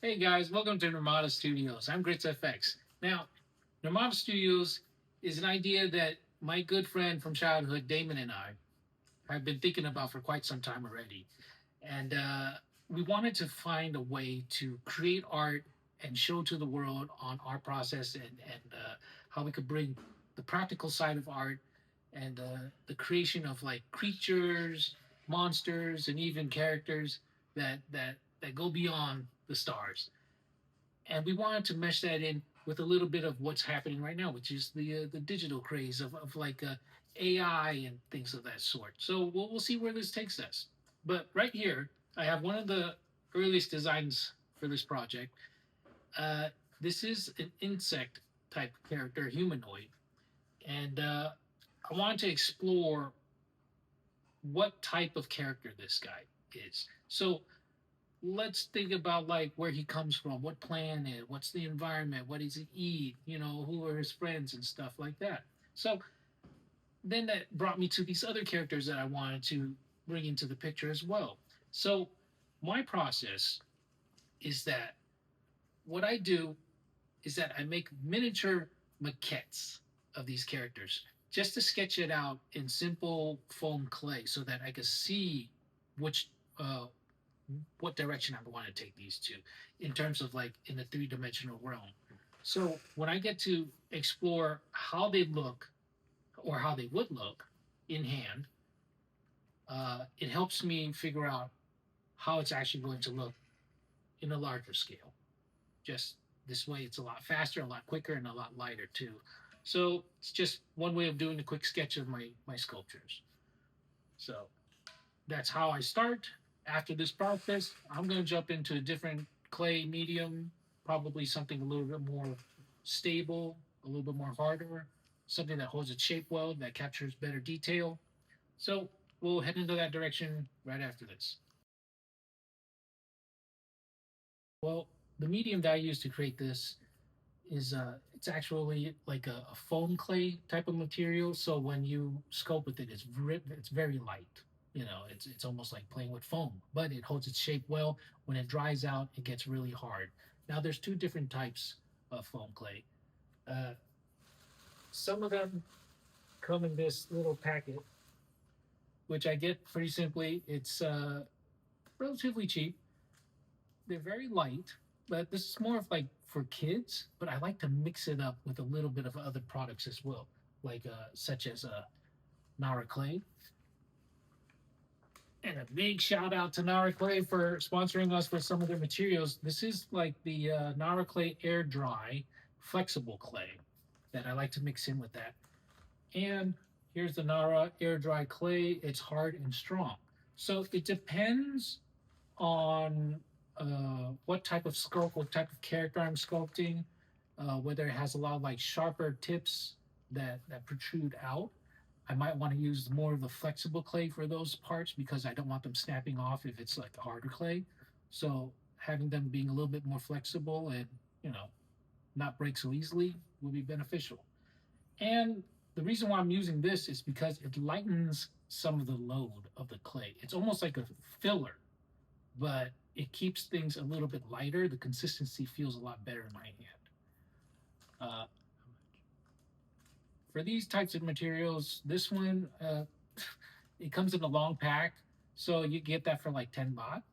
Hey guys, welcome to Nirmada Studios. I'm GritsFX. Now, Nirmada Studios is an idea that my good friend from childhood, Damon, and I have been thinking about for quite some time already. And we wanted to find a way to create art and show to the world on our process and how we could bring the practical side of art and the creation of like creatures, monsters, and even characters that go beyond the stars. And we wanted to mesh that in with a little bit of what's happening right now, which is the digital craze of like AI and things of that sort. So we'll see where this takes us. But right here, I have one of the earliest designs for this project. Uh, this is an insect type character, humanoid, and I wanted to explore what type of character this guy is. So let's think about like where he comes from, what planet, what's the environment, what does he eat, who are his friends and stuff like that. So then that brought me to these other characters that I wanted to bring into the picture as well. So my process is that what I do is that I make miniature maquettes of these characters just to sketch it out in simple foam clay so that I can see which what direction I want to take these to in terms of like in the three-dimensional realm. So when I get to explore how they look or how they would look in hand, it helps me figure out how it's actually going to look in a larger scale. Just this way, it's a lot faster, a lot quicker, and a lot lighter too. So it's just one way of doing a quick sketch of my sculptures. So that's how I start. After this process, I'm going to jump into a different clay medium, probably something a little bit more stable, a little bit more harder, something that holds its shape well, that captures better detail. So we'll head into that direction right after this. Well, the medium that I use to create this is it's actually like a foam clay type of material. So when you sculpt with it, it's very light. It's almost like playing with foam, but it holds its shape well. When it dries out, it gets really hard. Now there's two different types of foam clay. Uh, some of them come in this little packet, which I get pretty simply. It's relatively cheap. They're very light, but this is more of like for kids. But I like to mix it up with a little bit of other products as well, like such as Nara Clay. And a big shout out to Nara Clay for sponsoring us with some of their materials. This is like the Nara Clay Air Dry Flexible Clay that I like to mix in with that. And here's the Nara Air Dry Clay. It's hard and strong. So it depends on what type of sculpt, what type of character I'm sculpting, whether it has a lot of like sharper tips that protrude out. I might want to use more of the flexible clay for those parts because I don't want them snapping off if it's like harder clay. So having them being a little bit more flexible and you know not break so easily will be beneficial. And the reason why I'm using this is because it lightens some of the load of the clay. It's almost like a filler, but it keeps things a little bit lighter. The consistency feels a lot better in my hand. Uh, for these types of materials, this one, it comes in a long pack, so you get that for like 10 baht.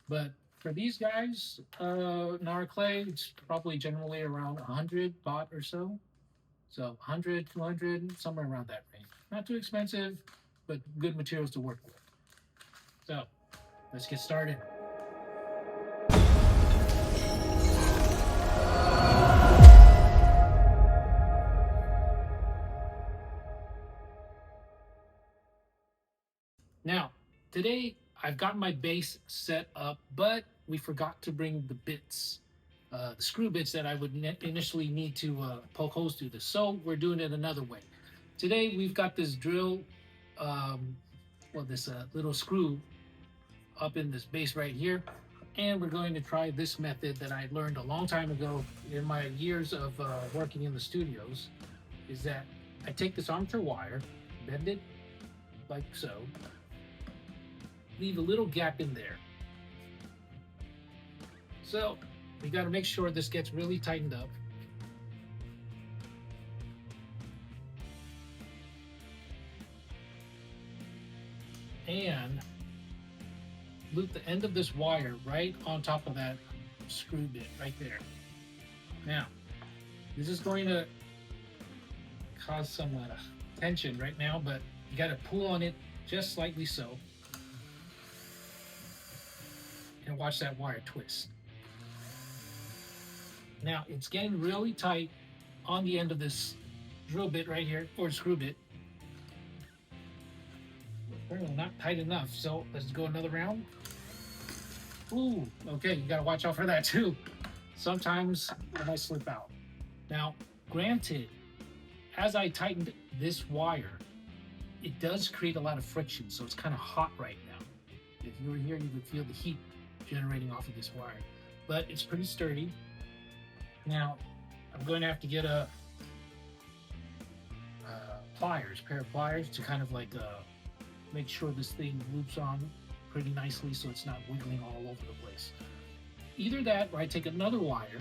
But for these guys, Nara Clay, it's probably generally around 100 baht or so. So 100, 200, somewhere around that range. Not too expensive, but good materials to work with. So let's get started. Now, today I've got my base set up, but we forgot to bring the bits, the screw bits that I would initially need to poke holes through this. So we're doing it another way. Today we've got this drill, this little screw up in this base right here. And we're going to try this method that I learned a long time ago in my years of working in the studios, is that I take this armature wire, bend it like so, leave a little gap in there. So We got to make sure this gets really tightened up. And loop the end of this wire right on top of that screw bit right there. Now, this is going to cause some tension right now, but you got to pull on it just slightly so. And watch that wire twist. Now, it's getting really tight on the end of this drill bit right here, or screw bit. Apparently not tight enough, so let's go another round. Ooh, okay, you gotta watch out for that too. Sometimes it might slip out. Now, granted, as I tightened this wire, it does create a lot of friction, so it's kind of hot right now. If you were here, you would feel the heat generating off of this wire, but it's pretty sturdy. Now, I'm going to have to get a pair of pliers to kind of like make sure this thing loops on pretty nicely so it's not wiggling all over the place. Either that, or I take another wire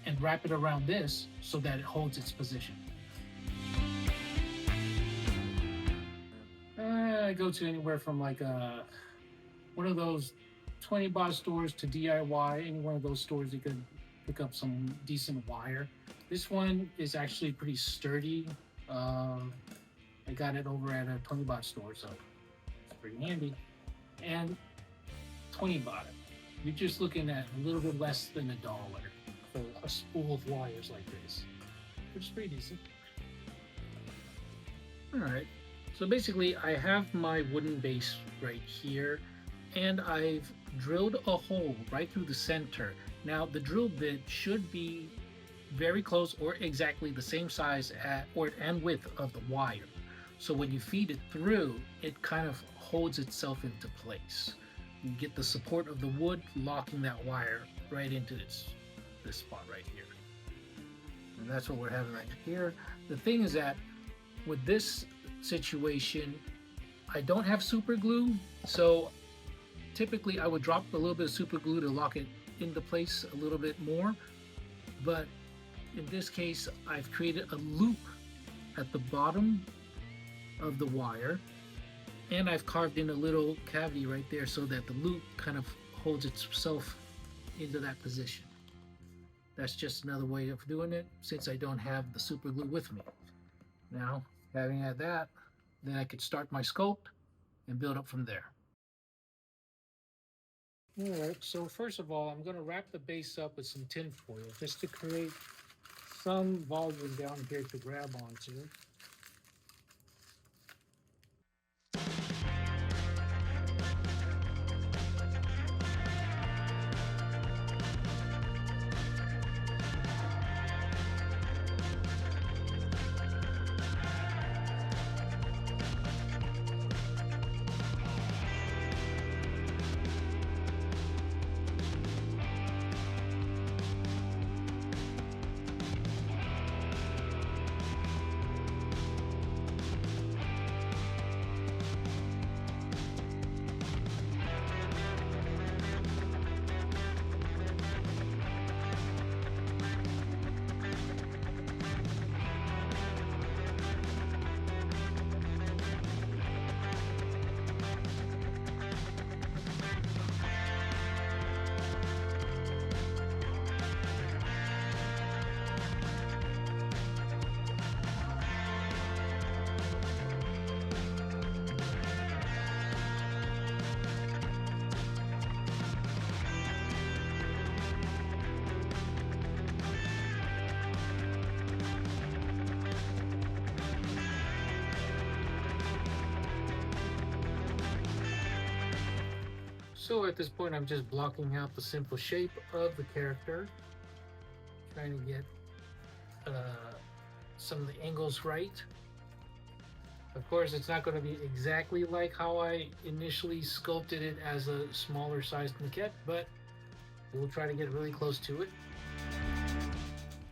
and wrap it around this so that it holds its position. I go to anywhere from like one of those 20 baht stores to DIY. Any one of those stores you can pick up some decent wire. This one is actually pretty sturdy. I got it over at a 20 baht store, so it's pretty handy. And 20 baht. You're just looking at a little bit less than $1 for a spool of wires like this, which is pretty decent. All right, so basically I have my wooden base right here, and I've drilled a hole right through the center. Now the drill bit should be very close or exactly the same size and width of the wire. So when you feed it through, it kind of holds itself into place. You get the support of the wood locking that wire right into this spot right here. And that's what we're having right here. The thing is that with this situation, I don't have super glue, so typically I would drop a little bit of super glue to lock it into place a little bit more. But in this case, I've created a loop at the bottom of the wire, and I've carved in a little cavity right there so that the loop kind of holds itself into that position. That's just another way of doing it since I don't have the super glue with me. Now, having had that, then I could start my sculpt and build up from there. Alright, so first of all, I'm going to wrap the base up with some tin foil just to create some volume down here to grab onto. So at this point, I'm just blocking out the simple shape of the character, trying to get some of the angles right. Of course, it's not going to be exactly like how I initially sculpted it as a smaller sized maquette, but we'll try to get really close to it.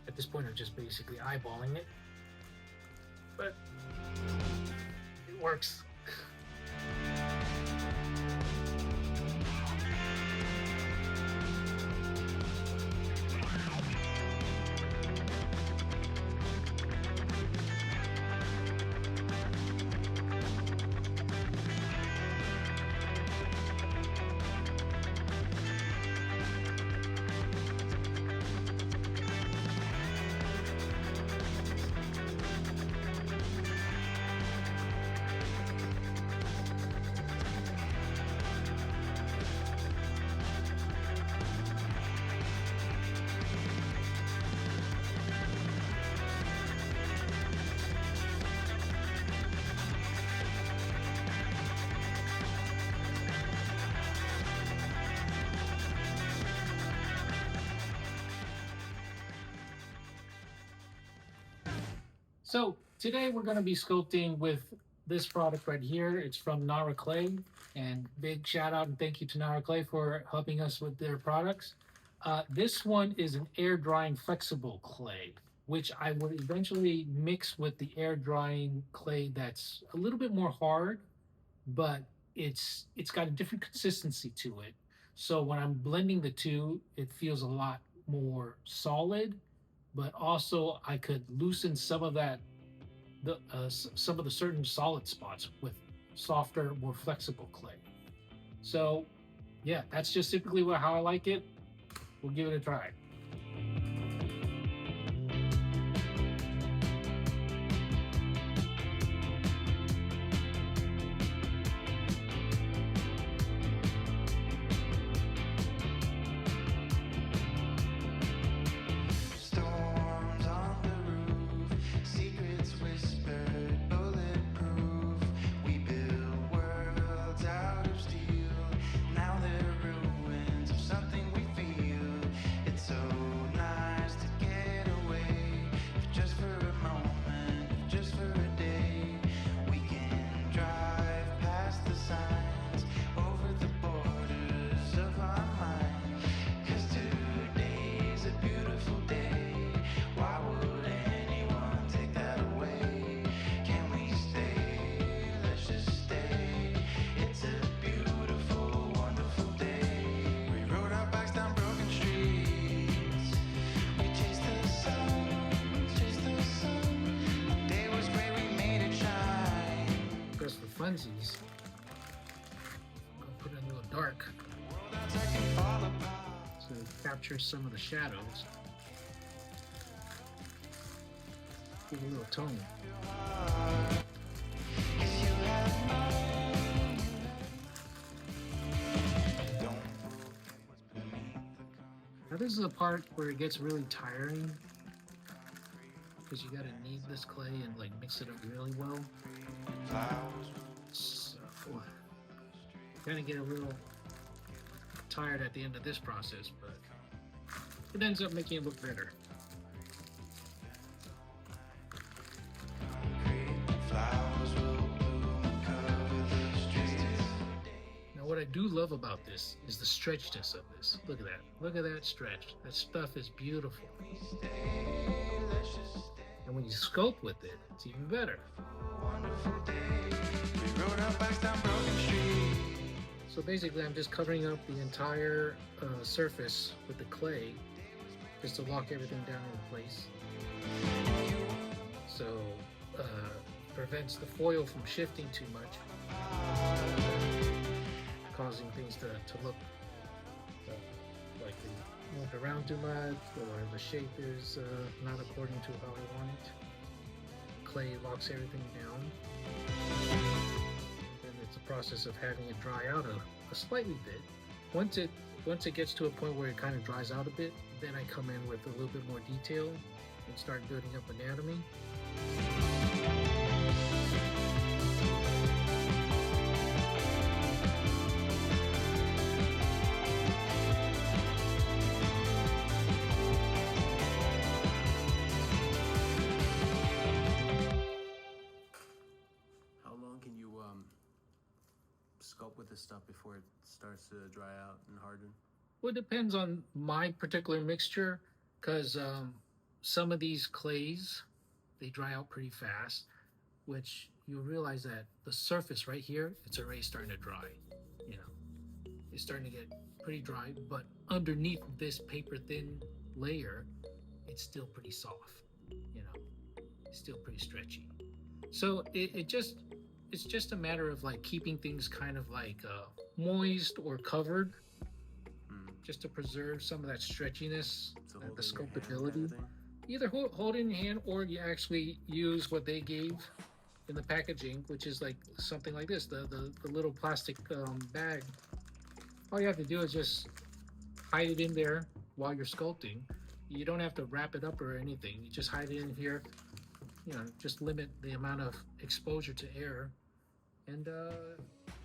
At this point, I'm just basically eyeballing it, but it works. So today we're going to be sculpting with this product right here. It's from Nara Clay, and big shout out and thank you to Nara Clay for helping us with their products. This one is an air drying flexible clay, which I would eventually mix with the air drying clay that's a little bit more hard, but it's got a different consistency to it. So when I'm blending the two, it feels a lot more solid, but also I could loosen some of that some of the certain solid spots with softer, more flexible clay. So yeah, that's just typically how I like it. We'll give it a try. Funsies. I'll put it a little dark so it captures some of the shadows. Give it a little tone. Now this is the part where it gets really tiring because you gotta knead this clay and like mix it up really well. So, gonna get a little tired at the end of this process, but it ends up making it look better. Now what I do love about this is the stretchiness of this. Look at that. Look at that stretch. That stuff is beautiful. And when you sculpt with it, it's even better. So basically I'm just covering up the entire surface with the clay just to lock everything down in place. So prevents the foil from shifting too much, causing things to look like they moved around too much or the shape is not according to how I want it. Clay locks everything down. And it's a process of having it dry out a slightly bit. Once it gets to a point where it kind of dries out a bit, then I come in with a little bit more detail and start building up anatomy. Sculpt with this stuff before it starts to dry out and harden? Well, it depends on my particular mixture, because some of these clays, they dry out pretty fast, which you'll realize that the surface right here, it's already starting to dry. You know, it's starting to get pretty dry, but underneath this paper thin layer, it's still pretty soft. You know, it's still pretty stretchy. So it's just a matter of like keeping things kind of like moist or covered, just to preserve some of that stretchiness and the sculptability. Either hold it in your hand or you actually use what they gave in the packaging, which is like something like this, the little plastic bag. All you have to do is just hide it in there while you're sculpting. You don't have to wrap it up or anything. You just hide it in here. You know, just limit the amount of exposure to air. And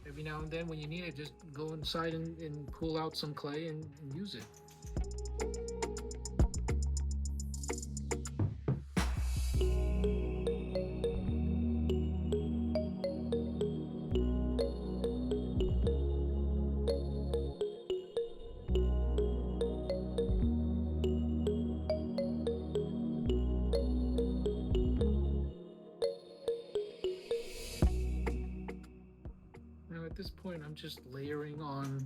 every now and then when you need it, just go inside and pull out some clay and use it. just layering on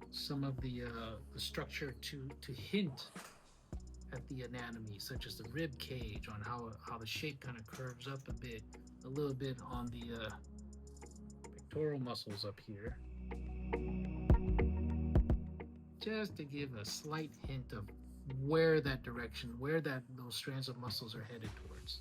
some of the structure to hint at the anatomy, such as the rib cage, on how the shape kind of curves up a little bit on the pectoral muscles up here, just to give a slight hint of where that direction, where those strands of muscles are headed towards.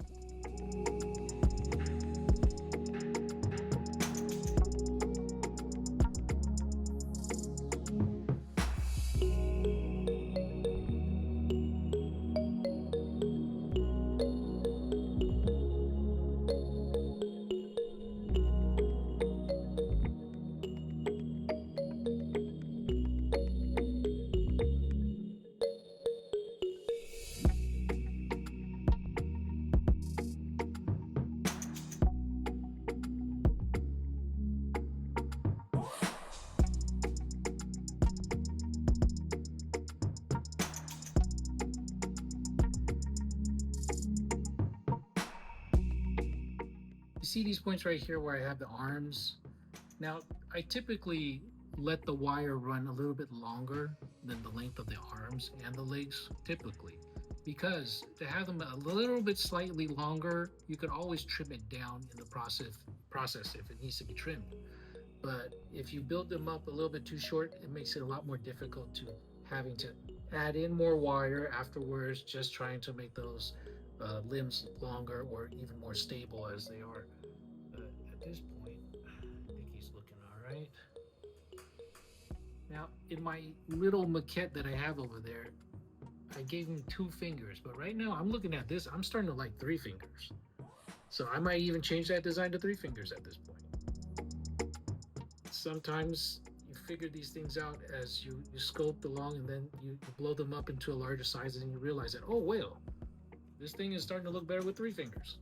You see these points right here where I have the arms? Now, I typically let the wire run a little bit longer than the length of the arms and the legs, typically, because to have them a little bit slightly longer, you could always trim it down in the process if it needs to be trimmed. But if you build them up a little bit too short, it makes it a lot more difficult to having to add in more wire afterwards, just trying to make those limbs longer or even more stable as they are. But at this point, I think he's looking all right. Now, in my little maquette that I have over there, I gave him 2 fingers, but right now I'm looking at this, I'm starting to like 3 fingers. So I might even change that design to 3 fingers at this point. Sometimes you figure these things out as you sculpt along, and then you blow them up into a larger size, and you realize that, oh, well, this thing is starting to look better with 3 fingers.